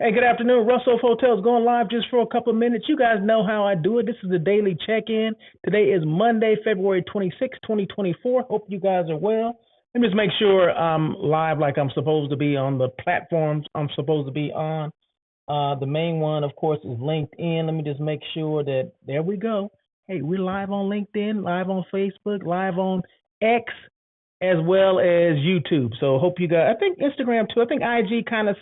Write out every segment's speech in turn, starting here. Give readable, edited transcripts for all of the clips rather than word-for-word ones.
Hey, good afternoon. Russell Hotels going live just for a couple of minutes. You guys know how I do it. This is the daily check-in. Today is Monday, February 26, 2024. Hope you guys are well. Let me just make sure I'm live like I'm supposed to be on the platforms I'm supposed to be on. The main one, of course, is LinkedIn. Let me just make sure that there we go. Hey, we're live on LinkedIn, live on Facebook, live on X, as well as YouTube. So hope you guys, I think Instagram too. I think IG kind of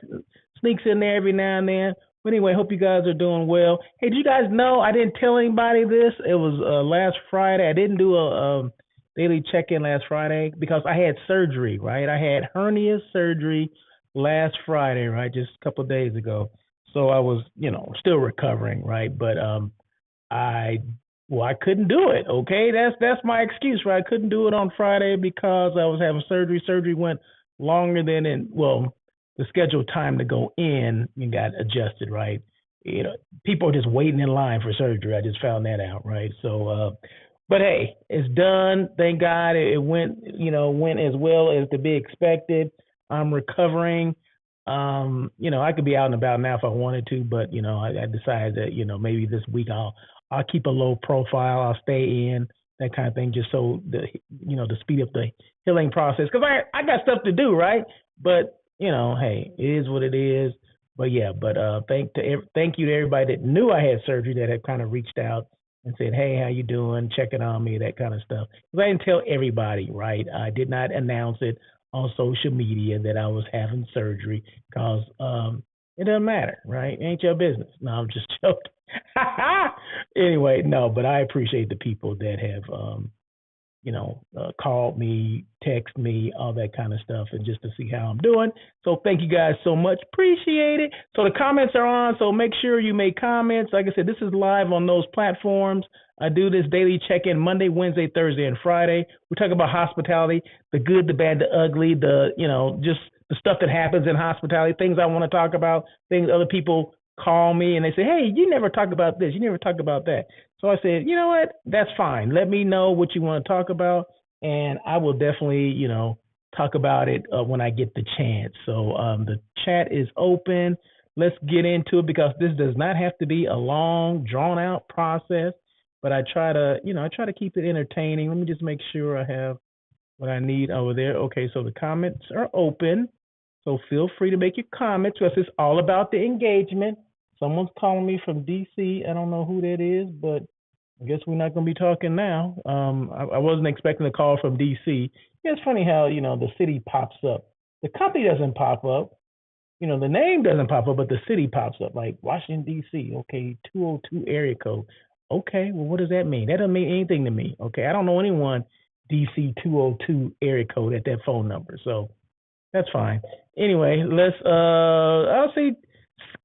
sneaks in there every now and then. But anyway, hope you guys are doing well. Hey, did you guys know I didn't tell anybody this? It was last Friday. I didn't do a daily check-in last Friday because I had surgery, right? I had hernia surgery last Friday, right? Just a couple of days ago. So I was, still recovering, right? But I I couldn't do it. Okay, that's my excuse, right? I couldn't do it on Friday because I was having surgery. Surgery went longer than the scheduled time to go in and got adjusted, right? People are just waiting in line for surgery. I just found that out, right? So, but hey, it's done. Thank God it went, went as well as to be expected. I'm recovering. I could be out and about now if I wanted to, but I decided that maybe this week I'll keep a low profile. I'll stay in that kind of thing, just so to speed up the healing process. Because I got stuff to do, right? But hey, it is what it is. But yeah, thank you to everybody that knew I had surgery, that had kind of reached out and said, hey, how you doing? Checking on me, that kind of stuff. Because I didn't tell everybody, right? I did not announce it on social media that I was having surgery because it doesn't matter, right? It ain't your business. No, I'm just joking. Anyway, no, but I appreciate the people that have, called me, text me, all that kind of stuff, and just to see how I'm doing. So thank you guys so much. Appreciate it. So the comments are on, so make sure you make comments. Like I said, this is live on those platforms. I do this daily check-in Monday, Wednesday, Thursday, and Friday. We talk about hospitality, the good, the bad, the ugly, just the stuff that happens in hospitality, things I want to talk about, things other people call me and they say, hey, you never talk about this, you never talk about that. So I said, you know what, that's fine. Let me know what you want to talk about, and I will definitely, talk about it when I get the chance. So the chat is open. Let's get into it because this does not have to be a long, drawn-out process, but I try to keep it entertaining. Let me just make sure I have what I need over there. Okay, so the comments are open. So feel free to make your comments because it's all about the engagement. Someone's calling me from DC. I don't know who that is, but I guess we're not going to be talking now. I wasn't expecting a call from DC. Yeah, it's funny how, the city pops up. The company doesn't pop up. The name doesn't pop up, but the city pops up, like Washington, DC. Okay, 202 area code. Okay, well, what does that mean? That doesn't mean anything to me. Okay, I don't know anyone DC 202 area code at that phone number. So that's fine. Anyway, I'll see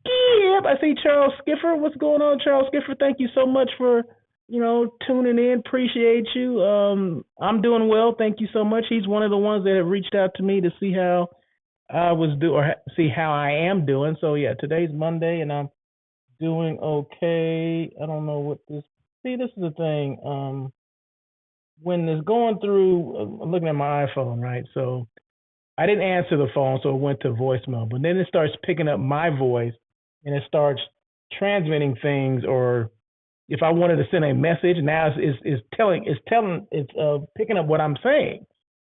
Skip. I see Charles Skiffer. What's going on, Charles Skiffer? Thank you so much for, tuning in. Appreciate you. I'm doing well. Thank you so much. He's one of the ones that have reached out to me to see how I was see how I am doing. So yeah, today's Monday and I'm doing okay. I don't know what this is the thing. When it's going through, I'm looking at my iPhone, right? So I didn't answer the phone, so it went to voicemail. But then it starts picking up my voice, and it starts transmitting things. Or if I wanted to send a message, now it's picking up what I'm saying,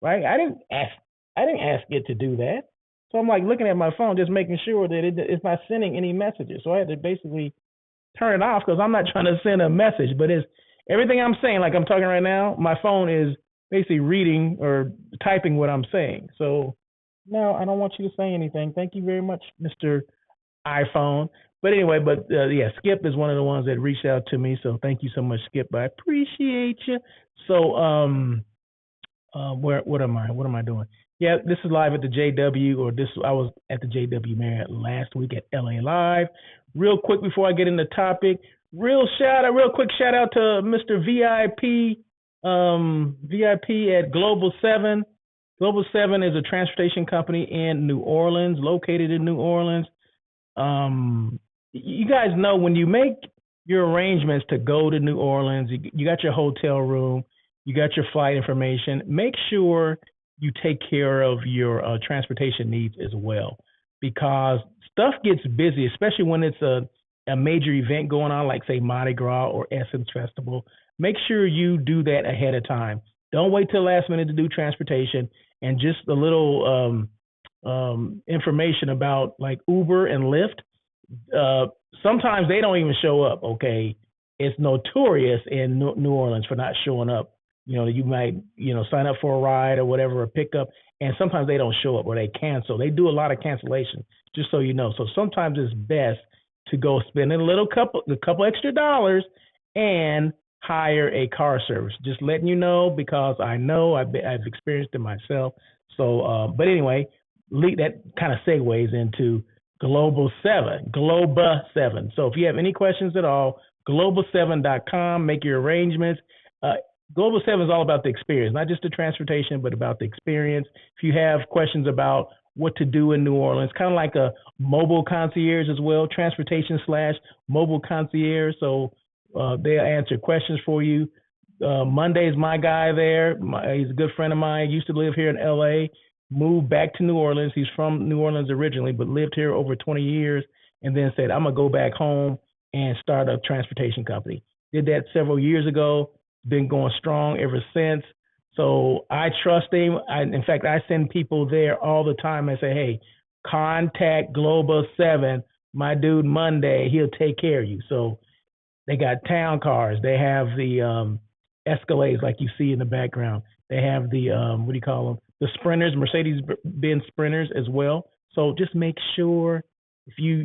right? I didn't ask it to do that. So I'm like looking at my phone, just making sure that it's not sending any messages. So I had to basically turn it off because I'm not trying to send a message, but it's everything I'm saying, like I'm talking right now, my phone is basically reading or typing what I'm saying. So no, I don't want you to say anything. Thank you very much, Mr. iPhone. But anyway, Skip is one of the ones that reached out to me. So thank you so much, Skip. I appreciate you. So what am I doing? Yeah, this is live at the JW, I was at the JW Marriott last week at LA Live. Real quick before I get into the topic, real quick shout out to Mr. VIP at Global 7. Global 7 is a transportation company in New Orleans, located in New Orleans. You guys know when you make your arrangements to go to New Orleans, you got your hotel room, you got your flight information. Make sure you take care of your transportation needs as well, because stuff gets busy, especially when it's a major event going on, like say Mardi Gras or Essence Festival. Make sure you do that ahead of time. Don't wait till last minute to do transportation. And just a little information about like Uber and Lyft. Sometimes they don't even show up. Okay, it's notorious in New Orleans for not showing up. You might sign up for a ride or whatever, a pickup, and sometimes they don't show up or they cancel. They do a lot of cancellation, just so you know. So sometimes it's best to go spend a couple extra dollars and hire a car service. Just letting you know because I know I've experienced it myself. So, but anyway, that kind of segues into Global 7. So if you have any questions at all, global7.com, make your arrangements. Global 7 is all about the experience, not just the transportation, but about the experience. If you have questions about what to do in New Orleans, kind of like a mobile concierge as well, transportation/mobile concierge. So they'll answer questions for you. Monday's my guy there. He's a good friend of mine. Used to live here in LA, moved back to New Orleans. He's from New Orleans originally, but lived here over 20 years and then said, I'm going to go back home and start a transportation company. Did that several years ago. Been going strong ever since. So I trust him. In fact, I send people there all the time and say, hey, contact Global 7, my dude Monday, he'll take care of you. So they got town cars. They have the Escalades like you see in the background. They have the, what do you call them? The Sprinters, Mercedes-Benz Sprinters as well. So just make sure if you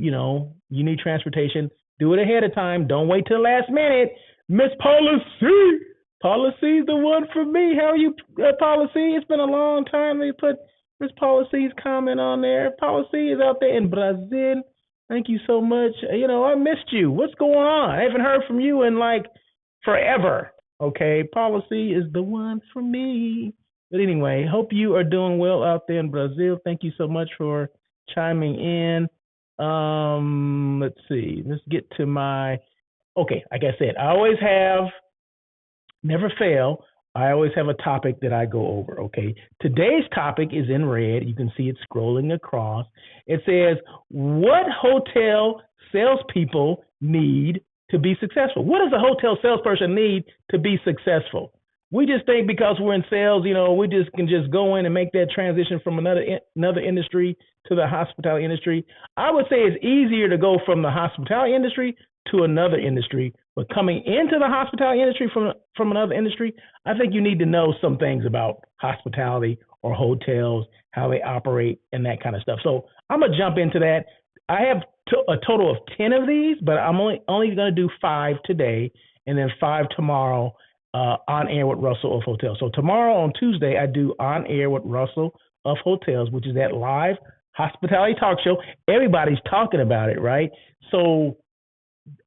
need transportation, do it ahead of time. Don't wait till the last minute. Miss Paula C. Paula C is the one for me. How are you, Paula C? It's been a long time. They put Miss Paula C's comment on there. Paula C is out there in Brazil. Thank you so much. I missed you. What's going on? I haven't heard from you in like forever. Okay, Paula C is the one for me. But anyway, hope you are doing well out there in Brazil. Thank you so much for chiming in. Let's see. Let's get to my... Okay, like I said, never fail. I always have a topic that I go over, okay? Today's topic is in red. You can see it scrolling across. It says, what hotel salespeople need to be successful? What does a hotel salesperson need to be successful? We just think because we're in sales, we just can just go in and make that transition from another industry to the hospitality industry. I would say it's easier to go from the hospitality industry to another industry, but coming into the hospitality industry from another industry, I think you need to know some things about hospitality or hotels, how they operate, and that kind of stuff. So I'm gonna jump into that. I have a total of 10 of these, but I'm only gonna do 5 today, and then 5 tomorrow. On Air with Russell of Hotels. So tomorrow on Tuesday, I do On Air with Russell of Hotels, which is that live hospitality talk show. Everybody's talking about it, right? So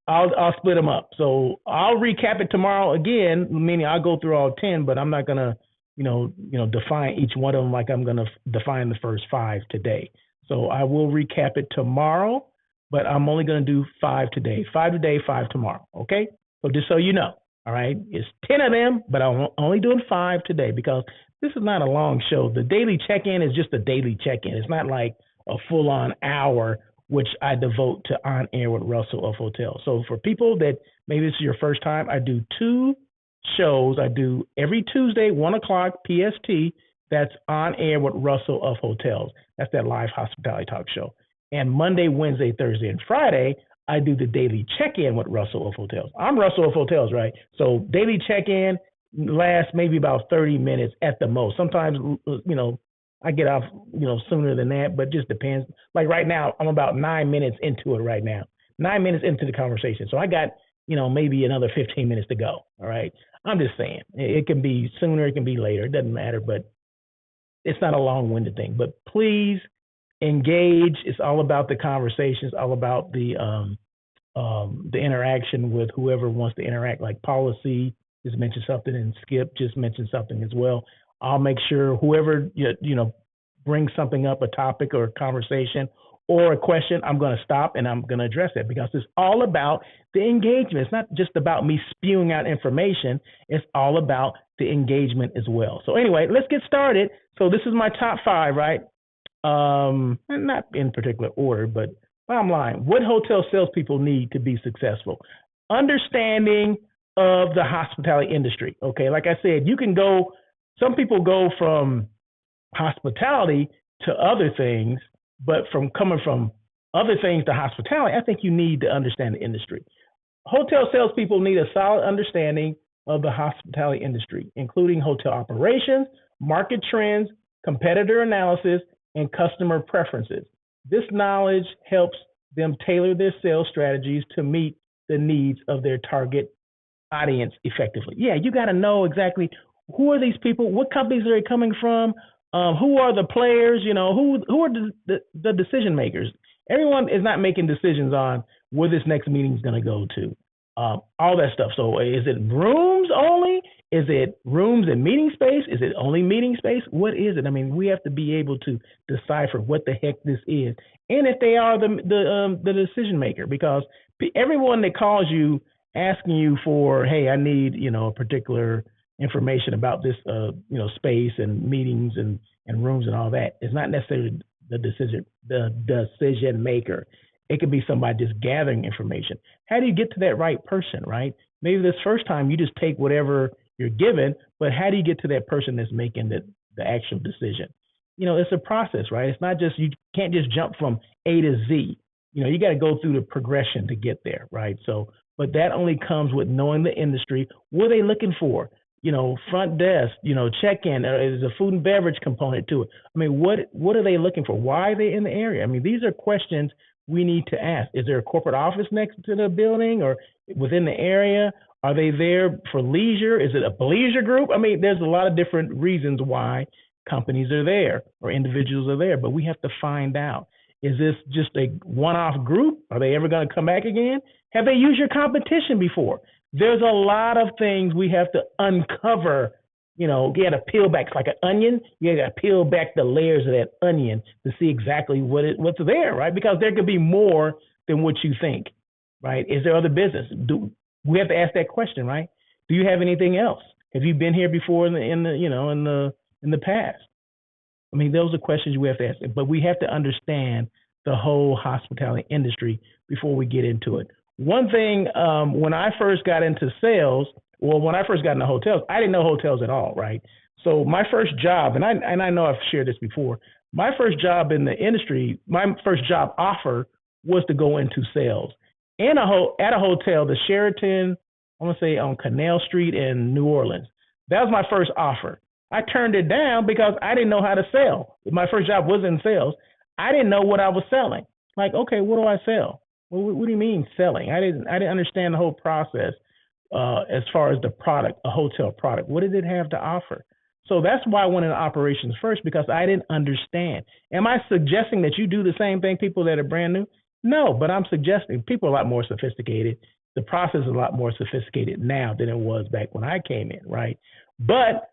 I'll split them up. So I'll recap it tomorrow again, meaning I'll go through all 10, but I'm not gonna, define each one of them like I'm gonna define the first 5 today. So I will recap it tomorrow, but I'm only gonna do 5 today. 5 today, 5 tomorrow. Okay? So just so you know. All right, it's 10 of them, but I'm only doing 5 today because this is not a long show. The daily check-in is just a daily check-in. It's not like a full-on hour, which I devote to On Air with Russell of Hotels. So for people that maybe this is your first time, I do 2 shows. I do every Tuesday, 1 o'clock PST. That's On Air with Russell of Hotels. That's that live hospitality talk show. And Monday, Wednesday, Thursday, and Friday, I do the daily check-in with Russell of Hotels. I'm Russell of Hotels, right? So daily check-in lasts maybe about 30 minutes at the most. Sometimes, I get off, sooner than that, but just depends. Like right now, I'm about 9 minutes into it right now. 9 minutes into the conversation. So I got, maybe another 15 minutes to go, all right? I'm just saying. It can be sooner, it can be later. It doesn't matter, but it's not a long-winded thing. But please engage. It's all about the conversation. It's all about the interaction with whoever wants to interact. Like policy just mentioned something, and Skip just mentioned something as well. I'll make sure whoever brings something up, a topic or a conversation or a question, I'm going to stop and I'm going to address it because it's all about the engagement. It's not just about me spewing out information. It's all about the engagement as well. So anyway, let's get started. So this is my top 5, right? Not in particular order, but bottom line, what hotel salespeople need to be successful? Understanding of the hospitality industry. Okay, like I said, you can go. Some people go from hospitality to other things, but from coming from other things to hospitality, I think you need to understand the industry. Hotel salespeople need a solid understanding of the hospitality industry, including hotel operations, market trends, competitor analysis, and customer preferences. This knowledge helps them tailor their sales strategies to meet the needs of their target audience effectively. Yeah, you got to know exactly who are these people, what companies are they coming from, who are the players, who are the decision makers. Everyone is not making decisions on where this next meeting is going to go to. All that stuff. So is it rooms only? Is it rooms and meeting space? Is it only meeting space? What is it? I mean, we have to be able to decipher what the heck this is, and if they are the decision maker, because everyone that calls you asking you for, hey, I need a particular information about this space and meetings and rooms and all that is not necessarily the decision maker. It could be somebody just gathering information. How do you get to that right person, right? Maybe this first time you just take whatever you're given, but how do you get to that person that's making the actual decision? It's a process, right? It's not just, you can't just jump from A to Z. You got to go through the progression to get there, right? So, but that only comes with knowing the industry. What are they looking for? Front desk, check-in, is a food and beverage component to it. I mean, what are they looking for? Why are they in the area? I mean, these are questions we need to ask. Is there a corporate office next to the building or within the area? Are they there for leisure? Is it a leisure group? I mean, there's a lot of different reasons why companies are there or individuals are there, but we have to find out. Is this just a one-off group? Are they ever going to come back again? Have they used your competition before? There's a lot of things we have to uncover. You got to peel back. It's like an onion. You got to peel back the layers of that onion to see exactly what's there, right? Because there could be more than what you think, right? Is there other business? We have to ask that question, right? Do you have anything else? Have you been here before in the past? I mean, those are questions we have to ask, but we have to understand the whole hospitality industry before we get into it. One thing, when I first got into sales, when I first got into hotels, I didn't know hotels at all, right? So my first job, and I know I've shared this before, my first job in the industry, my first job offer was to go into sales at a hotel, the Sheraton, I want to say on Canal Street in New Orleans. That was my first offer. I turned it down because I didn't know how to sell. My first job was in sales. I didn't know what I was selling. Like, okay, what do I sell? Well, what do you mean selling? I didn't understand the whole process as far as the product, a hotel product. What did it have to offer? So that's why I went into operations first, because I didn't understand. Am I suggesting that you do the same thing, people that are brand new? No, but I'm suggesting people are a lot more sophisticated. The process is a lot more sophisticated now than it was back when I came in, right? But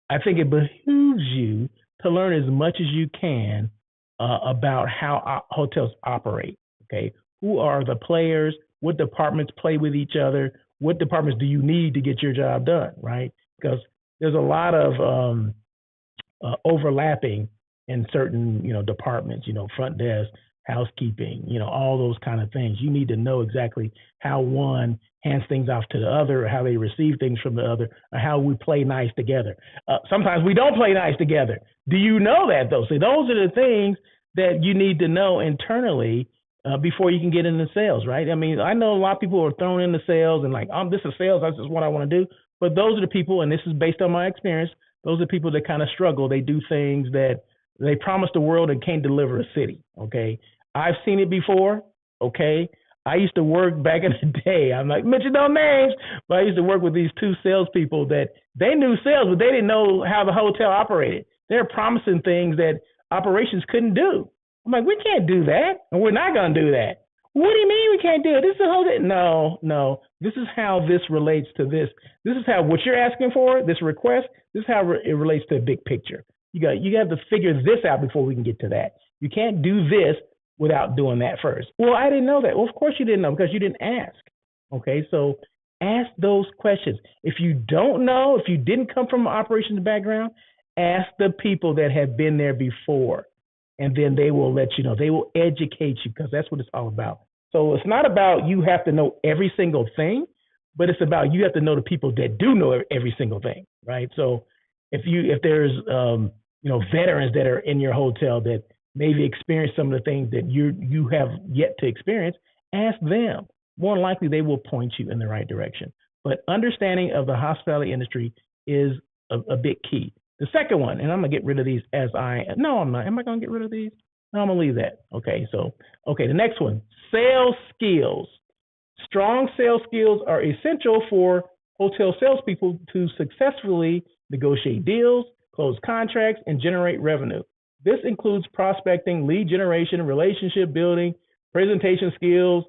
I think it behooves you to learn as much as you can about how hotels operate, okay? Who are the players? What departments play with each other? What departments do you need to get your job done, right? Because there's a lot of overlapping in certain, departments, front desk, housekeeping, all those kind of things. You need to know exactly how one hands things off to the other, or how they receive things from the other, or how we play nice together. Sometimes we don't play nice together. Do you know that, though? So those are the things that you need to know internally before you can get into sales, right? I mean, I know a lot of people are thrown into sales and like, this is sales, that's just what I want to do. But those are the people, and this is based on my experience, those are people that kind of struggle. They do things that they promise the world and can't deliver a city, okay? I've seen it before, okay? I used to work back in the day. I'm like, mention no names, but I used to work with these two salespeople that they knew sales, but they didn't know how the hotel operated. They're promising things that operations couldn't do. I'm like, we can't do that, and we're not going to do that. What do you mean we can't do it? This is a whole thing. No. This is how this relates to this. This is how what you're asking for, this request, this is how it relates to the big picture. You have to figure this out before we can get to that. You can't do this without doing that first. Well, I didn't know that. Well, of course you didn't know, because you didn't ask. Okay, so ask those questions. If you don't know, if you didn't come from an operations background, ask the people that have been there before. and then they will let you know. They will educate you because that's what it's all about. So it's not about you have to know every single thing, but it's about you have to know the people that do know every single thing, right? So if there's veterans that are in your hotel that maybe experience some of the things that you have yet to experience, ask them. More than likely, they will point you in the right direction. But understanding of the hospitality industry is a big key. The second one, and I'm gonna get rid of these no, I'm not. Am I gonna get rid of these? No, I'm gonna leave that. Okay, the next one, sales skills. Strong sales skills are essential for hotel salespeople to successfully negotiate deals, close contracts, and generate revenue. This includes prospecting, lead generation, relationship building, presentation skills,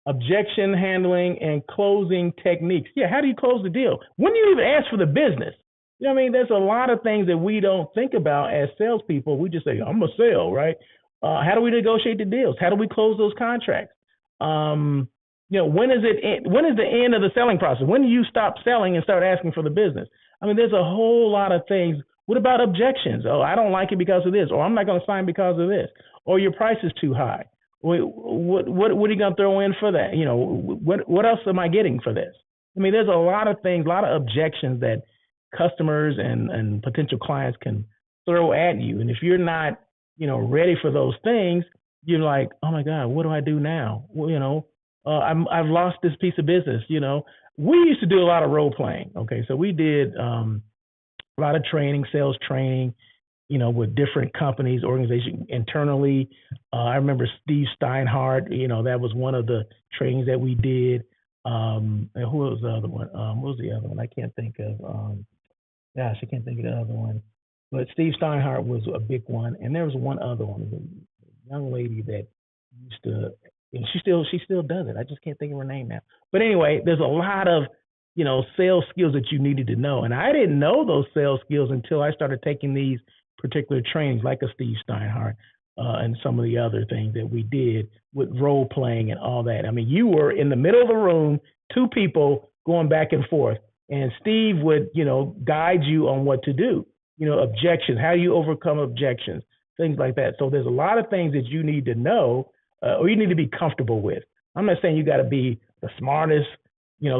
objection handling, and closing techniques. Yeah, how do you close the deal? When do you even ask for the business? You know what I mean? There's a lot of things that we don't think about as salespeople. We just say, I'm going to sell, right? How do we negotiate the deals? How do we close those contracts? When is the end of the selling process? When do you stop selling and start asking for the business? I mean, there's a whole lot of things. What about objections? Oh, I don't like it because of this, or I'm not going to sign because of this, or your price is too high. What are you going to throw in for that? What else am I getting for this? I mean, there's a lot of things, a lot of objections that customers and potential clients can throw at you. And if you're not, ready for those things, you're like, oh my God, what do I do now? Well, I've lost this piece of business. We used to do a lot of role playing. Okay, so we did a lot of training, sales training, with different companies, organizations internally. I remember Steve Steinhardt, that was one of the trainings that we did. And who was the other one? What was the other one? I can't think of. I can't think of the other one. But Steve Steinhardt was a big one. And there was one other one, a young lady that used to, and she still does it. I just can't think of her name now. But anyway, there's a lot of, sales skills that you needed to know. And I didn't know those sales skills until I started taking these particular trainings like a Steve Steinhardt and some of the other things that we did with role playing and all that. I mean, you were in the middle of the room, two people going back and forth, and Steve would, guide you on what to do, objections, how do you overcome objections, things like that. So there's a lot of things that you need to know or you need to be comfortable with. I'm not saying you got to be the smartest,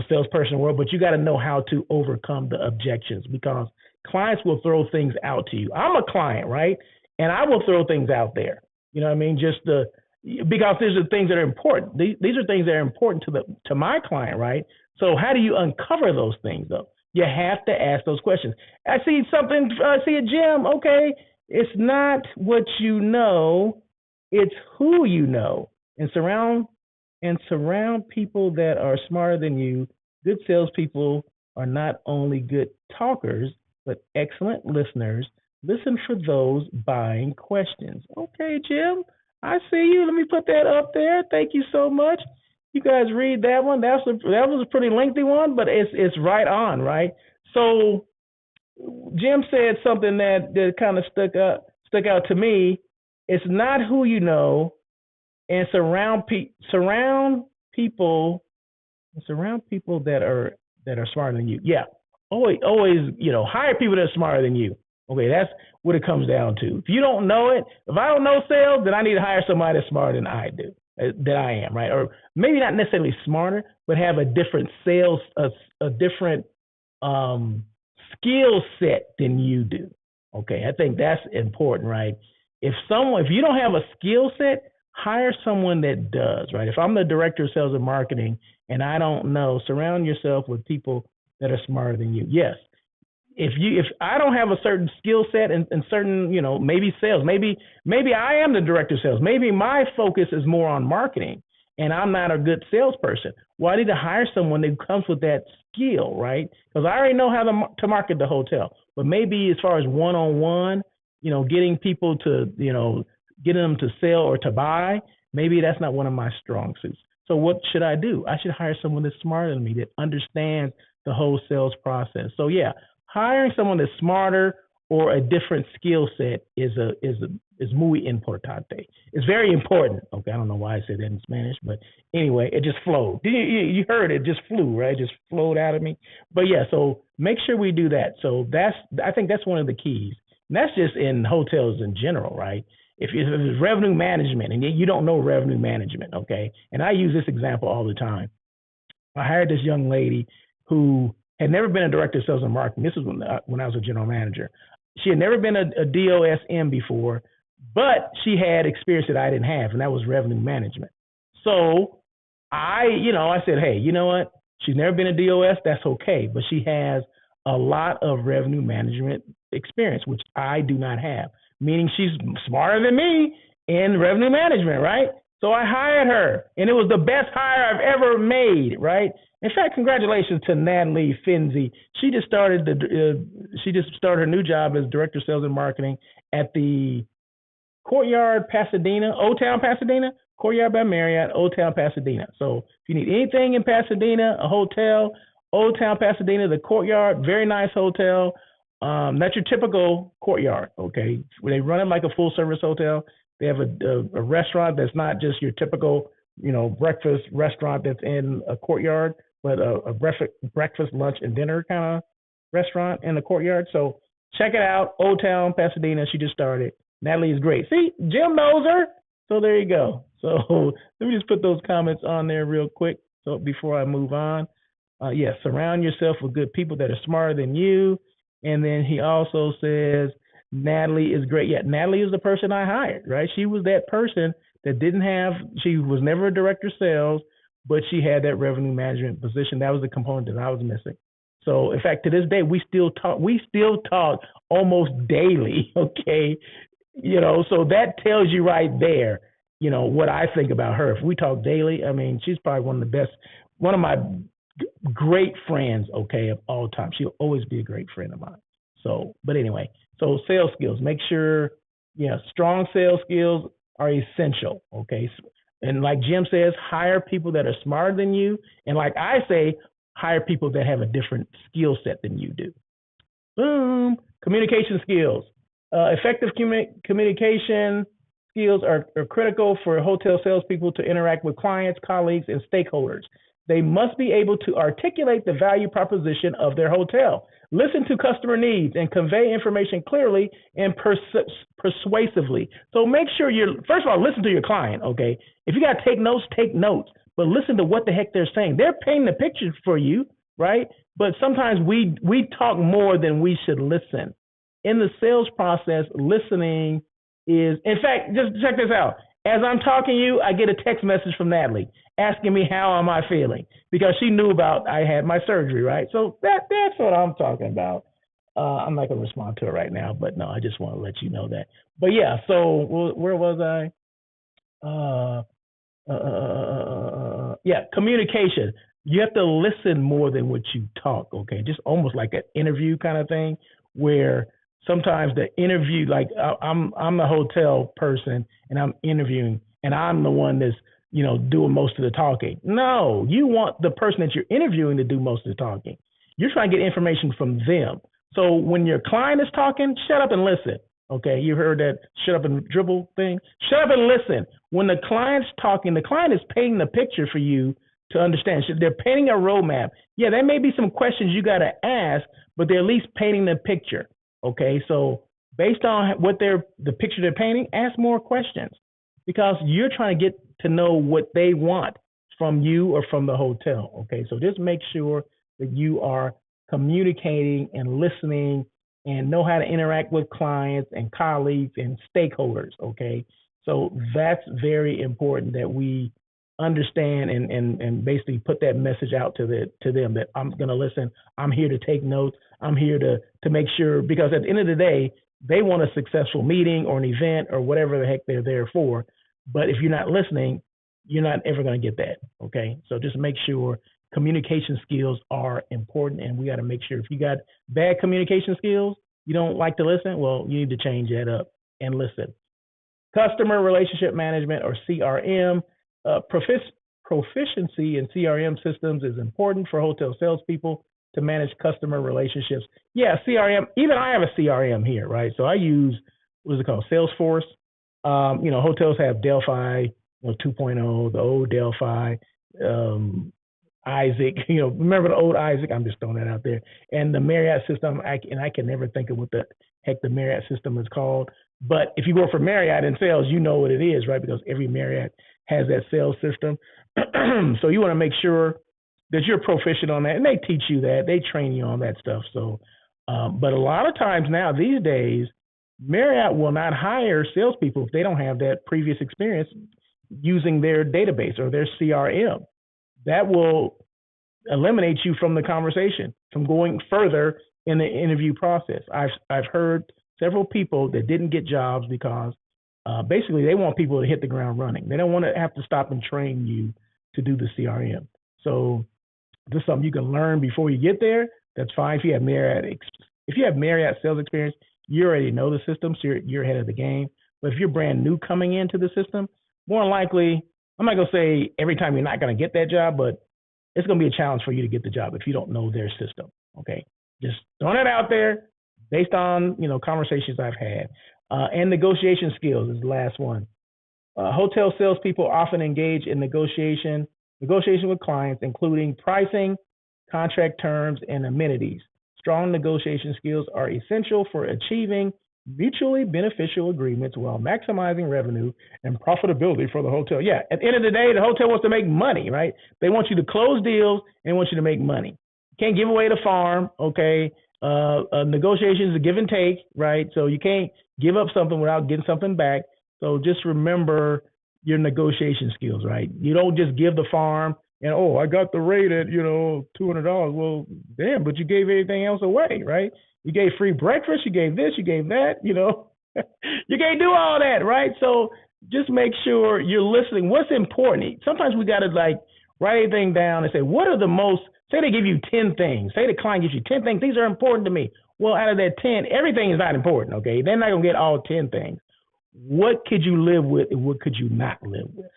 salesperson in the world, but you got to know how to overcome the objections because clients will throw things out to you. I'm a client, right? And I will throw things out there. You know what I mean? Because these are things that are important. These are things that are important to my client, right? So how do you uncover those things though? You have to ask those questions. I see a gem. Okay. It's not what you know, it's who you know. And surround people that are smarter than you. Good salespeople are not only good talkers, but excellent listeners. Listen for those buying questions. Okay, Jim, I see you. Let me put that up there. Thank you so much. You guys read that one. That was a pretty lengthy one, but it's right on, right? So Jim said something that kind of stuck out to me. It's not who you know, and surround people that are smarter than you. Yeah, always, hire people that are smarter than you. Okay, that's what it comes down to. If you don't know it, if I don't know sales, then I need to hire somebody that's smarter than I do, that I am, right? Or maybe not necessarily smarter, but have a different a different skill set than you do. Okay, I think that's important, right? If you don't have a skill set, hire someone that does, right? If I'm the director of sales and marketing and I don't know, surround yourself with people that are smarter than you. Yes. If I don't have a certain skill set and certain, maybe sales, maybe I am the director of sales. Maybe my focus is more on marketing and I'm not a good salesperson. Well, I need to hire someone that comes with that skill, right? Because I already know how to market the hotel. But maybe as far as one-on-one, getting people to, getting them to sell or to buy, maybe that's not one of my strong suits. So what should I do? I should hire someone that's smarter than me, that understands the whole sales process. So yeah, hiring someone that's smarter or a different skill set is muy importante. It's very important. Okay, I don't know why I said that in Spanish, but anyway, it just flowed. You heard it, just flew, right? It just flowed out of me. But yeah, so make sure we do that. So I think that's one of the keys. And that's just in hotels in general, right? if it's revenue management and you don't know revenue management, okay? And I use this example all the time. I hired this young lady who had never been a director of sales and marketing. This was when I was a general manager. She had never been a DOSM before, but she had experience that I didn't have, and that was revenue management. So I said, hey, you know what? She's never been a DOS. That's okay, but she has a lot of revenue management experience, which I do not have, meaning she's smarter than me in revenue management, right? So I hired her, and it was the best hire I've ever made, right? In fact, congratulations to Natalie Finzi. She just started her new job as director of sales and marketing at the Courtyard Pasadena, Old Town Pasadena, Courtyard by Marriott, Old Town Pasadena. So if you need anything in Pasadena, a hotel, Old Town Pasadena, the Courtyard, very nice hotel. Not your typical Courtyard, okay? They run it like a full service hotel. They have a restaurant that's not just your typical, breakfast restaurant that's in a Courtyard, but a breakfast, lunch, and dinner kind of restaurant in the Courtyard. So check it out, Old Town Pasadena. She just started. Natalie is great. See, Jim knows her. So there you go. So let me just put those comments on there real quick. So before I move on, surround yourself with good people that are smarter than you. And then he also says, Natalie is great. Yeah, Natalie is the person I hired, right? She was that person that she was never a director of sales, but she had that revenue management position. That was the component that I was missing. So in fact, to this day, we still talk almost daily. Okay. So that tells you right there, what I think about her. If we talk daily, I mean, she's probably one of my great friends, okay, of all time. She'll always be a great friend of mine. So, but anyway, so sales skills, make sure, strong sales skills are essential, okay? And like Jim says, hire people that are smarter than you. And like I say, hire people that have a different skill set than you do. Boom. Communication skills. Effective communication skills are critical for hotel salespeople to interact with clients, colleagues, and stakeholders. They must be able to articulate the value proposition of their hotel, listen to customer needs, and convey information clearly and persuasively. So make sure first of all, listen to your client, okay? If you got to take notes, but listen to what the heck they're saying. They're painting the picture for you, right? But sometimes we talk more than we should listen. In the sales process, listening is, in fact, just check this out. As I'm talking to you, I get a text message from Natalie asking me how am I feeling, because she knew I had my surgery, right? So that's what I'm talking about. I'm not going to respond to it right now, but no, I just want to let you know that. But yeah, so where was I? Communication. You have to listen more than what you talk, okay? Just almost like an interview kind of thing, where sometimes the interview, like I'm the hotel person and I'm interviewing and I'm the one that's, doing most of the talking. No, you want the person that you're interviewing to do most of the talking. You're trying to get information from them. So when your client is talking, shut up and listen. Okay, you heard that shut up and dribble thing? Shut up and listen. When the client's talking, the client is painting the picture for you to understand. So they're painting a roadmap. Yeah, there may be some questions you got to ask, but they're at least painting the picture. Okay, so based on the picture they're painting, ask more questions, because you're trying to get to know what they want from you or from the hotel. Okay, so just make sure that you are communicating and listening and know how to interact with clients and colleagues and stakeholders. Okay, so that's very important that we understand and basically put that message out to them that I'm going to listen. I'm here to take notes. I'm here to make sure, because at the end of the day, they want a successful meeting or an event or whatever the heck they're there for. But if you're not listening, you're not ever going to get that. Okay. So just make sure communication skills are important, and we got to make sure if you got bad communication skills, you don't like to listen, well, you need to change that up and listen. Customer relationship management, or CRM. Proficiency in CRM systems is important for hotel salespeople to manage customer relationships. Yeah, CRM. Even I have a CRM here, right? So I use, what is it called, Salesforce. Hotels have Delphi 2.0, the old Delphi. Isaac, remember the old Isaac? I'm just throwing that out there. And the Marriott system, I can never think of what the heck the Marriott system is called. But if you work for Marriott in sales, you know what it is, right? Because every Marriott has that sales system. So you want to make sure that you're proficient on that, and they teach you that, they train you on that stuff. So, but a lot of times now these days, Marriott will not hire salespeople if they don't have that previous experience using their database or their CRM. That will eliminate you from the conversation, from going further in the interview process. I've heard several people that didn't get jobs because basically they want people to hit the ground running. They don't want to have to stop and train you to do the CRM. So this is something you can learn before you get there. That's fine. If you have Marriott sales experience, you already know the system, so you're ahead of the game. But if you're brand new coming into the system, more than likely, I'm not going to say every time you're not going to get that job, but it's going to be a challenge for you to get the job if you don't know their system. Okay, just throwing it out there based on conversations I've had. And negotiation skills is the last one. Hotel salespeople often engage in negotiation with clients, including pricing, contract terms, and amenities. Strong negotiation skills are essential for achieving mutually beneficial agreements while maximizing revenue and profitability for the hotel. Yeah, at the end of the day, the hotel wants to make money, right? They want you to close deals and want you to make money. You can't give away the farm, okay? Negotiations is a give and take, right? So you can't give up something without getting something back. So just remember your negotiation skills, right? You don't just give the farm and, I got the rate at, $200. Well, damn, but you gave everything else away, right? You gave free breakfast, you gave this, you gave that, you can't do all that, right? So just make sure you're listening. What's important? Sometimes we got to write everything down and say, what are the most, say they give you 10 things. Say the client gives you 10 things. These are important to me. Well, out of that 10, everything is not important, okay? They're not going to get all 10 things. What could you live with and what could you not live with?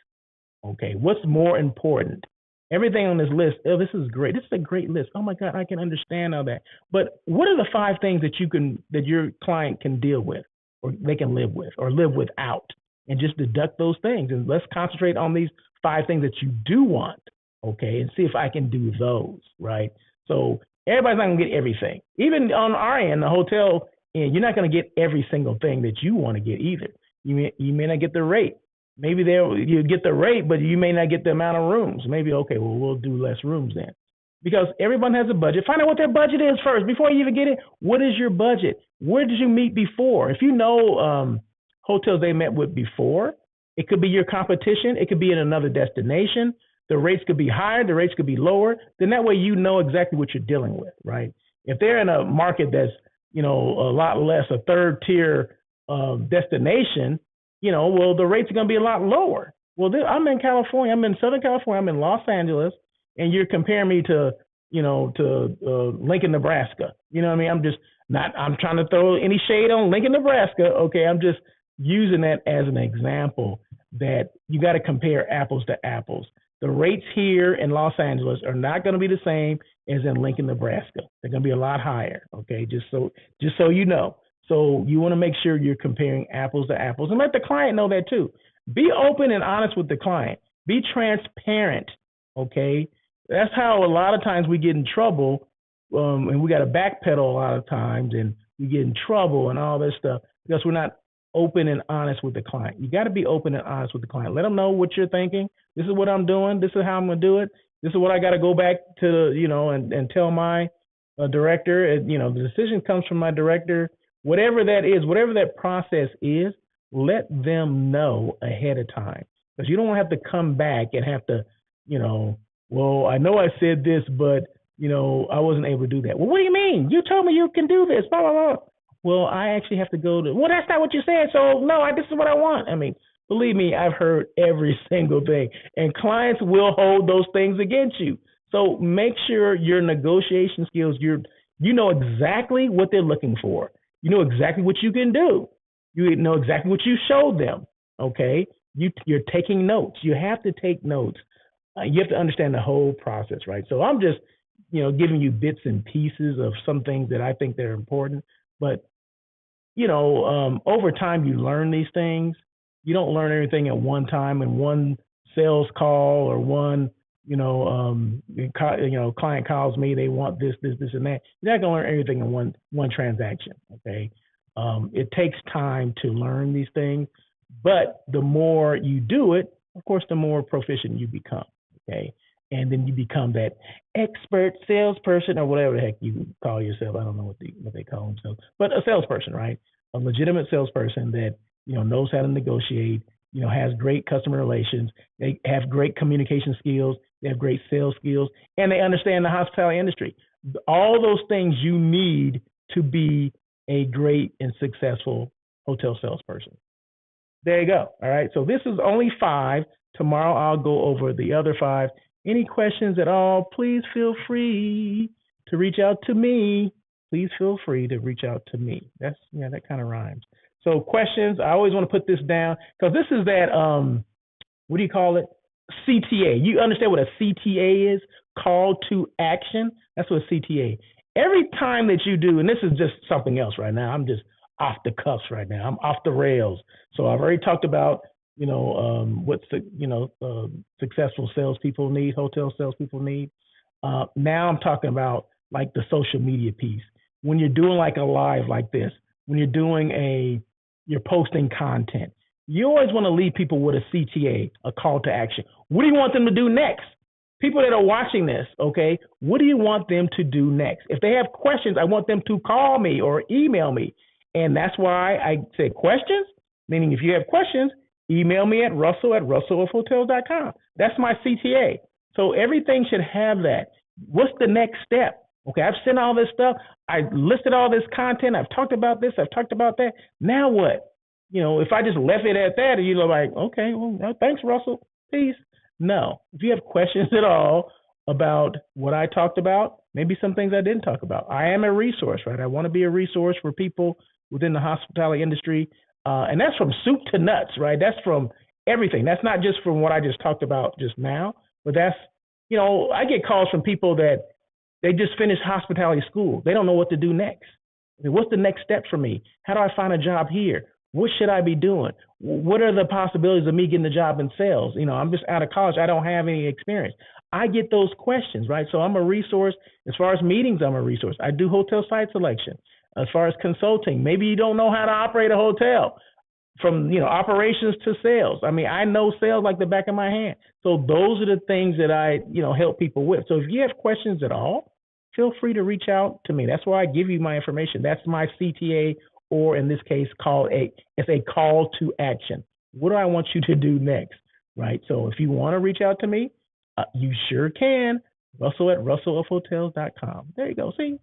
Okay, what's more important? Everything on this list, this is great. This is a great list. Oh my God, I can understand all that. But what are the 5 things that your client can deal with or they can live with or live without? And just deduct those things. And let's concentrate on these 5 things that you do want, okay, and see if I can do those, right? So everybody's not going to get everything. Even on our end, the hotel end, you're not going to get every single thing that you want to get either. You may not get the rate. Maybe you get the rate, but you may not get the amount of rooms. Maybe, okay, well, we'll do less rooms then. Because everyone has a budget. Find out what their budget is first. Before you even get it, what is your budget? Where did you meet before? If you know hotels they met with before, it could be your competition. It could be in another destination. The rates could be higher. The rates could be lower. Then that way you know exactly what you're dealing with, right? If they're in a market that's, a lot less, a third tier destination, well, the rates are going to be a lot lower. Well, I'm in California. I'm in Southern California. I'm in Los Angeles, and you're comparing me to Lincoln, Nebraska. You know what I mean? I'm trying to throw any shade on Lincoln, Nebraska. Okay, I'm just using that as an example that you got to compare apples to apples. The rates here in Los Angeles are not going to be the same as in Lincoln, Nebraska. They're going to be a lot higher. Okay, just so you know. So you want to make sure you're comparing apples to apples and let the client know that too. Be open and honest with the client. Be transparent, okay? That's how a lot of times we get in trouble and we got to backpedal a lot of times and we get in trouble and all this stuff because we're not open and honest with the client. You got to be open and honest with the client. Let them know what you're thinking. This is what I'm doing. This is how I'm going to do it. This is what I got to go back to, and tell my director. The decision comes from my director. Whatever that is, whatever that process is, let them know ahead of time. Because you don't have to come back and have to, well, I know I said this, but, I wasn't able to do that. Well, what do you mean? You told me you can do this, blah, blah, blah. Well, I actually have to well, that's not what you said. So, no, this is what I want. I mean, believe me, I've heard every single thing. And clients will hold those things against you. So make sure your negotiation skills, you know exactly what they're looking for. You know exactly what you can do. You know exactly what you showed them, okay? You're taking notes. You have to take notes. You have to understand the whole process, right? So I'm just, giving you bits and pieces of some things that I think that are important. But, over time, you learn these things. You don't learn everything at one time in one sales call or one client calls me, they want this, and that. You're not going to learn everything in one transaction. Okay. It takes time to learn these things, but the more you do it, of course, the more proficient you become. Okay. And then you become that expert salesperson or whatever the heck you call yourself. I don't know what they call themselves, but a salesperson, right? A legitimate salesperson that knows how to negotiate, has great customer relations. They have great communication skills. They have great sales skills, and they understand the hospitality industry. All those things you need to be a great and successful hotel salesperson. There you go. All right. So this is only 5. Tomorrow I'll go over the other 5. Any questions at all, please feel free to reach out to me. Please feel free to reach out to me. That kind of rhymes. So questions, I always want to put this down because this is that, what do you call it? CTA. You understand what a CTA is? Call to action. That's what a CTA. Every time that you do, and this is just something else right now, I'm just off the cuffs right now. I'm off the rails. So I've already talked about, what successful salespeople need, hotel salespeople need. Now I'm talking about like the social media piece. When you're doing like a live like this, when you're doing you're posting content, you always want to leave people with a CTA, a call to action. What do you want them to do next? People that are watching this, okay, what do you want them to do next? If they have questions, I want them to call me or email me. And that's why I said questions, meaning if you have questions, email me at russell@russellofhotels.com. That's my CTA. So everything should have that. What's the next step? Okay, I've sent all this stuff. I listed all this content. I've talked about this. I've talked about that. Now what? If I just left it at that, and you're like, okay, well, thanks, Russell. Peace. No. If you have questions at all about what I talked about, maybe some things I didn't talk about, I am a resource, right? I want to be a resource for people within the hospitality industry. And that's from soup to nuts, right? That's from everything. That's not just from what I just talked about just now, but that's, I get calls from people that they just finished hospitality school. They don't know what to do next. What's the next step for me? How do I find a job here? What should I be doing? What are the possibilities of me getting a job in sales? I'm just out of college. I don't have any experience. I get those questions, right? So I'm a resource. As far as meetings, I'm a resource. I do hotel site selection. As far as consulting, maybe you don't know how to operate a hotel from, operations to sales. I mean, I know sales like the back of my hand. So those are the things that I, help people with. So if you have questions at all, feel free to reach out to me. That's why I give you my information. That's my CTA, or in this case, it's a call to action. What do I want you to do next, right? So if you want to reach out to me, you sure can. Russell@russellofhotels.com. There you go. See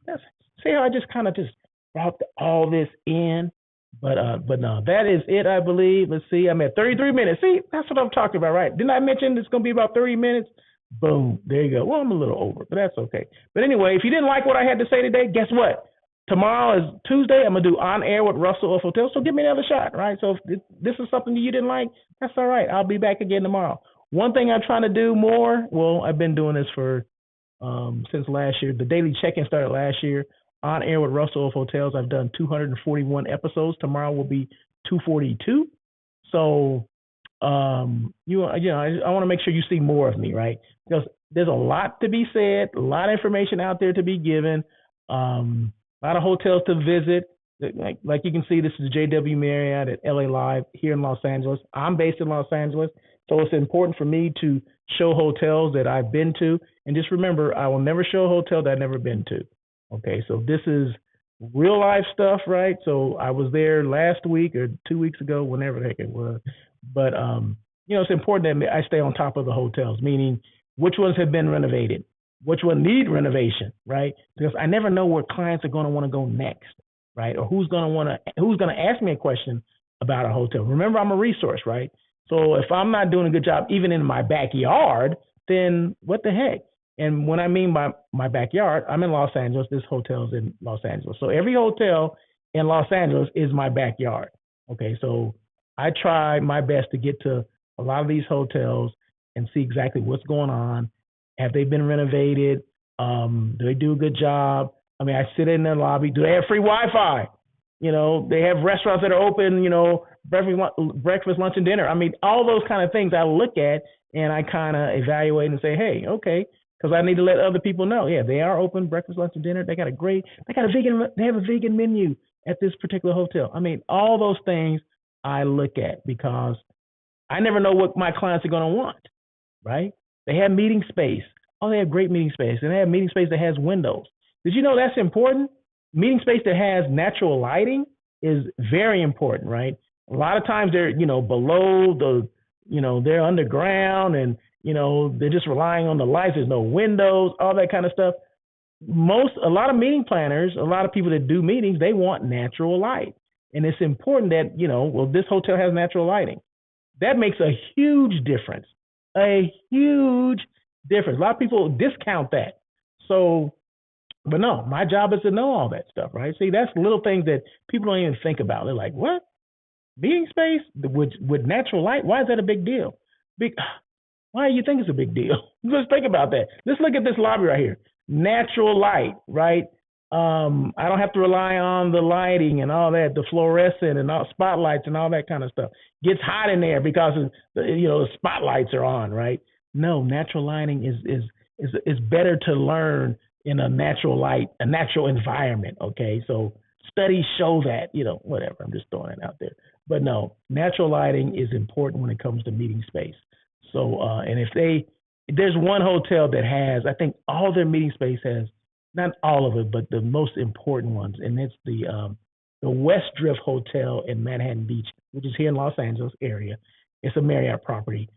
how I just kind of just brought all this in. But no, that is it, I believe. Let's see. I'm at 33 minutes. See, that's what I'm talking about, right? Didn't I mention it's going to be about 30 minutes? Boom. There you go. Well, I'm a little over, but that's okay. But anyway, if you didn't like what I had to say today, guess what? Tomorrow is Tuesday. I'm going to do On Air with Russell of Hotels. So give me another shot, right? So if this is something that you didn't like, that's all right. I'll be back again tomorrow. One thing I'm trying to do more, well, I've been doing this for since last year. The daily check-in started last year. On Air with Russell of Hotels. I've done 241 episodes. Tomorrow will be 242. So, I want to make sure you see more of me, right? Because there's a lot to be said, a lot of information out there to be given, a lot of hotels to visit. Like you can see, this is JW Marriott at LA Live here in Los Angeles. I'm based in Los Angeles, so it's important for me to show hotels that I've been to. And just remember, I will never show a hotel that I've never been to. Okay, so this is real life stuff, right? So I was there last week or 2 weeks ago, whenever the heck it was. But, it's important that I stay on top of the hotels, meaning which ones have been renovated, which one need renovation, right? Because I never know where clients are going to want to go next, right? Or who's going to ask me a question about a hotel. Remember, I'm a resource, right? So if I'm not doing a good job, even in my backyard, then what the heck? And when I mean by my backyard, I'm in Los Angeles. This hotel's in Los Angeles. So every hotel in Los Angeles is my backyard. Okay, so I try my best to get to a lot of these hotels and see exactly what's going on. Have they been renovated? Do they do a good job? I mean, I sit in the lobby. Do they have free Wi-Fi? They have restaurants that are open, breakfast, lunch, and dinner. I mean, all those kind of things I look at and I kind of evaluate and say, hey, okay, because I need to let other people know. Yeah, they are open breakfast, lunch, and dinner. They have a vegan menu at this particular hotel. I mean, all those things I look at because I never know what my clients are going to want, right? They have meeting space. Oh, they have great meeting space. And they have meeting space that has windows. Did you know that's important? Meeting space that has natural lighting is very important, right? A lot of times they're, below the, they're underground and, they're just relying on the lights. There's no windows, all that kind of stuff. A lot of meeting planners, a lot of people that do meetings, they want natural light. And it's important that, this hotel has natural lighting. That makes a huge difference. A huge difference. A lot of people discount that. So, but no, my job is to know all that stuff, right? See, that's little things that people don't even think about. They're like, what? Meeting space with natural light? Why is that a big deal? Why do you think it's a big deal? Let's think about that. Let's look at this lobby right here. Natural light, right? I don't have to rely on the lighting and all that, the fluorescent and all spotlights and all that kind of stuff. Gets hot in there because the spotlights are on, right? No, natural lighting is better to learn in a natural light, a natural environment. Okay, so studies show that, whatever. I'm just throwing it out there, but no, natural lighting is important when it comes to meeting space. So, and if there's one hotel that has, I think all their meeting space has. Not all of it, but the most important ones, and it's the Westdrift Hotel in Manhattan Beach, which is here in Los Angeles area. It's a Marriott property.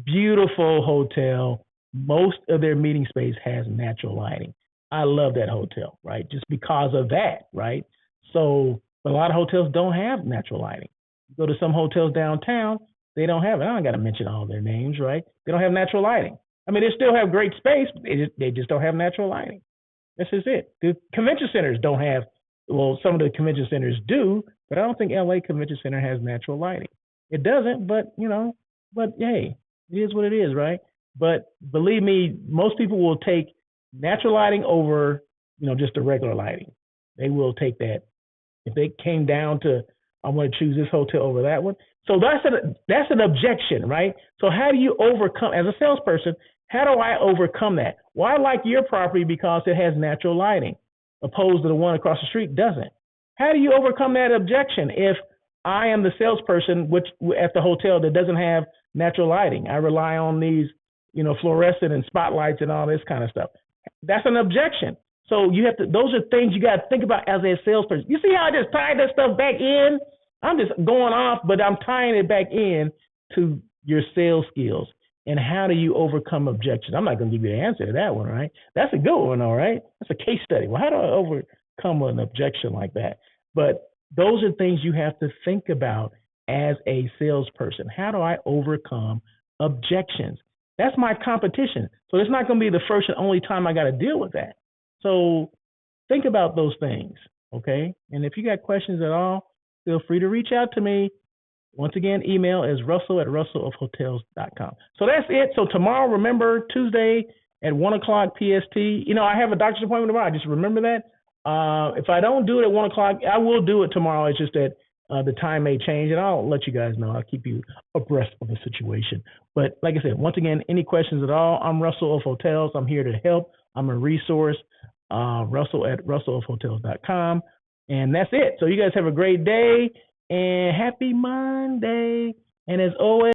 Beautiful hotel. Most of their meeting space has natural lighting. I love that hotel, right? Just because of that, right? So a lot of hotels don't have natural lighting. You go to some hotels downtown, they don't have it. I don't got to mention all their names, right? They don't have natural lighting. I mean, they still have great space, but they just don't have natural lighting. This is it. The convention centers don't have, some of the convention centers do, but I don't think LA Convention Center has natural lighting. It doesn't, but hey, it is what it is, right? But believe me, most people will take natural lighting over, just the regular lighting. They will take that. If they came down to, I'm going to choose this hotel over that one. So that's an objection, right? So how do you overcome, as a salesperson, how do I overcome that? Well, I like your property because it has natural lighting, opposed to the one across the street doesn't. How do you overcome that objection if I am the salesperson at the hotel that doesn't have natural lighting? I rely on these, fluorescent and spotlights and all this kind of stuff. That's an objection. So those are things you got to think about as a salesperson. You see how I just tied that stuff back in? I'm just going off, but I'm tying it back in to your sales skills. And how do you overcome objections? I'm not going to give you the answer to that one, right? That's a good one, all right? That's a case study. Well, how do I overcome an objection like that? But those are things you have to think about as a salesperson. How do I overcome objections? That's my competition. So it's not going to be the first and only time I got to deal with that. So think about those things, okay? And if you got questions at all, feel free to reach out to me. Once again, email is russell@russellofhotels.com. So that's it. So tomorrow, remember, Tuesday at 1 o'clock PST. I have a doctor's appointment tomorrow. Just remember that. If I don't do it at 1 o'clock, I will do it tomorrow. It's just that the time may change, and I'll let you guys know. I'll keep you abreast of the situation. But like I said, once again, any questions at all, I'm Russell of Hotels. I'm here to help. I'm a resource. Russell@russellofhotels.com. And that's it. So you guys have a great day and happy Monday. And as always,